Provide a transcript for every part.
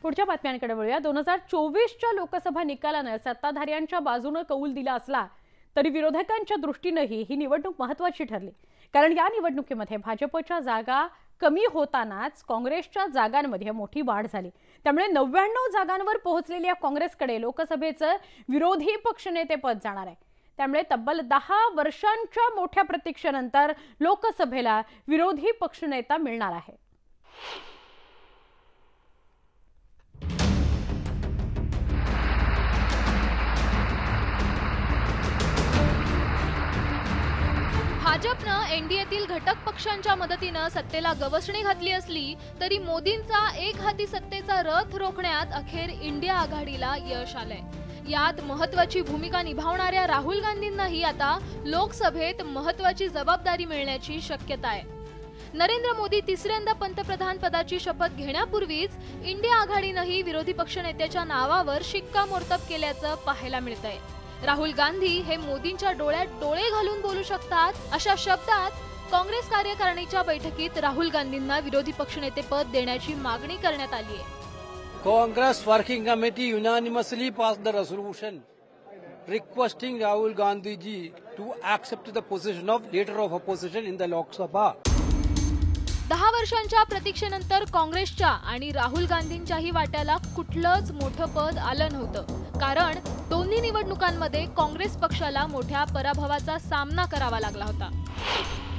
पुढच्या बातम्यांकडे वळूया। 2024च्या लोकसभा निकालाने सत्ताधाऱ्यांच्या बाजूने कौल दिला असला तरी विरोधकांच्या दृष्टीनेही ही निवडणूक महत्त्वाची ठरली, कारण या निवडणुकीमध्ये भाजपच्या जागा कमी होतानाच काँग्रेसच्या जागांमध्ये मोठी वाढ झाली। त्यामुळे 99 जागांवर पोहोचलेल्या काँग्रेसकडे लोकसभेचे विरोधी पक्षनेतेपद जाणार आहे। त्यामुळे तब्बल 10 वर्षांच्या मोठ्या प्रतीक्षेनंतर लोकसभेला विरोधी पक्षनेता मिळणार आहे। भाजपनं एनडीएतील घटक पक्षांच्या मदतीने सत्तेला गवसणी घातली असली तरी मोदींचा एक हाती सत्तेचा रथ रोखण्यात अखेर इंडिया आघाडीला यश आलंय। यात महत्त्वाची भूमिका निभावणाऱ्या राहुल गांधींनाही आता लोकसभेत महत्त्वाची जबाबदारी मिळण्याची शक्यता आहे। नरेंद्र मोदी तिसऱ्यांदा पंतप्रधान पदाची शपथ घेण्यापूर्वीच इंडिया आघाडीनेही विरोधी पक्षनेत्याच्या नावावर शिक्कामोर्तब केल्याचं पाहायला मिळतंय। राहुल गांधी हे मोदींच्या डोळ्यात डोळे घालून बोलू शकतात, अशा शब्दात काँग्रेस कार्यकारिणीच्या बैठकीत राहुल गांधींना विरोधी पक्षनेते पद देण्याची मागणी करण्यात आली आहे। Congress Working Committee unanimously passed the resolution requesting Rahul Gandhi ji to accept the position of leader of opposition in the Lok Sabha. 10 वर्षांच्या प्रतीक्षेनंतर काँग्रेसच्या आणि राहुल गांधींच्याही वाट्याला कुठलंच मोठं पद आलं नव्हतं, कारण दोन्ही निवडणुकांमध्ये काँग्रेस पक्षाला मोठ्या पराभवाचा सामना करावा लागला होता।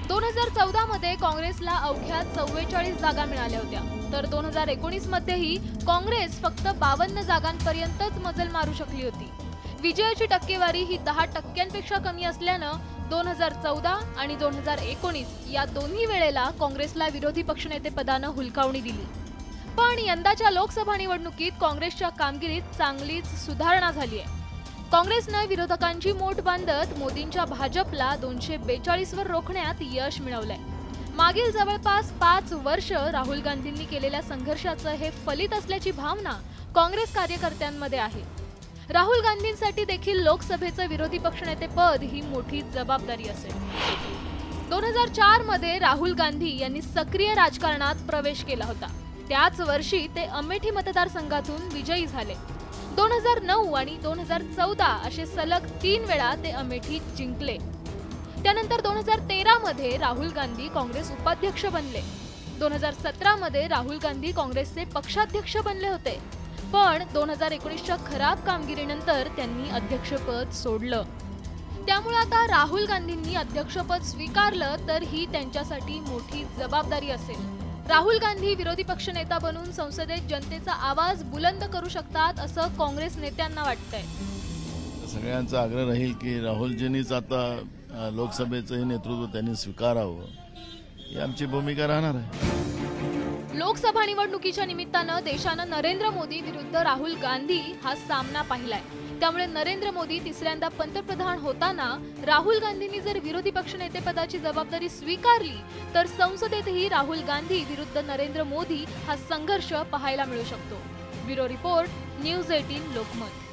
2014 मध्ये काँग्रेसला अवघ्या 44 जागा मिळाल्या होत्या, तर 2019 मध्येही काँग्रेस फक्त 52 जागांपर्यंतच मजल मारू शकली होती। विजयाची टक्केवारी ही 10% कमी असल्यानं 2014 आणि 2019 या दोन्ही वेळेला काँग्रेसला विरोधी पक्षनेते पदानं हुलकावणी दिली। पण यंदाच्या लोकसभा निवडणुकीत काँग्रेसच्या कामगिरीत चांगलीच सुधारणा झाली आहे। काँग्रेसने विरोधकांची मोठ बांधत मोदींच्या भाजपला 242 वर रोखण्यात यश मिळवलंय। मागील जवळपास 5 वर्ष राहुल गांधींनी केलेल्या संघर्षाचं हे फलित असल्याची भावना काँग्रेस कार्यकर्त्यांमध्ये आहे। राहुल गांधींसाठी देखील लोकसभेचे विरोधी पक्षनेते पद ही मोठी जबाबदारी असेल। 2004 मध्ये राहुल गांधी यांनी सक्रिय राजकारणात प्रवेश केला होता। त्याच वर्षी ते अमेठी मतदारसंघातून विजयी झाले। 2009 आणि 2014 असे सलग 3 वेळा ते अमेठी जिंकले। त्यानंतर 2013 मध्ये राहुल गांधी काँग्रेस उपाध्यक्ष बनले। 2017 मध्ये राहुल गांधी काँग्रेसचे पक्षाध्यक्ष बनले होते, पण 2019च्या खराब कामगिरीनंतर त्यांनी अध्यक्षपद सोडलं। त्यामुळे आता राहुल गांधींनी अध्यक्षपद स्वीकारलं तर ही त्यांच्यासाठी मोठी जबाबदारी असेल। राहुल गांधी विरोधी पक्षनेता बनून संसदेत जनतेचा आवाज बुलंद करू शकतात असं काँग्रेस नेत्यांना वाटतंय। सगळ्यांचा आग्रह राहील की राहुलजींनीच आता लोकसभेचं नेतृत्व त्यांनी स्वीकारावं, ही आमची भूमिका राहणार आहे। लोकसभा निवडणुकीच्या निमित्तानं देशानं नरेंद्र मोदी विरुद्ध राहुल गांधी हा सामना पाहिलाय। त्यामुळे नरेंद्र मोदी तिसऱ्यांदा पंतप्रधान होताना राहुल गांधींनी जर विरोधी पक्षनेतेपदाची जबाबदारी स्वीकारली तर संसदेतही राहुल गांधी विरुद्ध नरेंद्र मोदी हा संघर्ष पाहायला मिळू शकतो। Bureau report, news 18 Lokmat.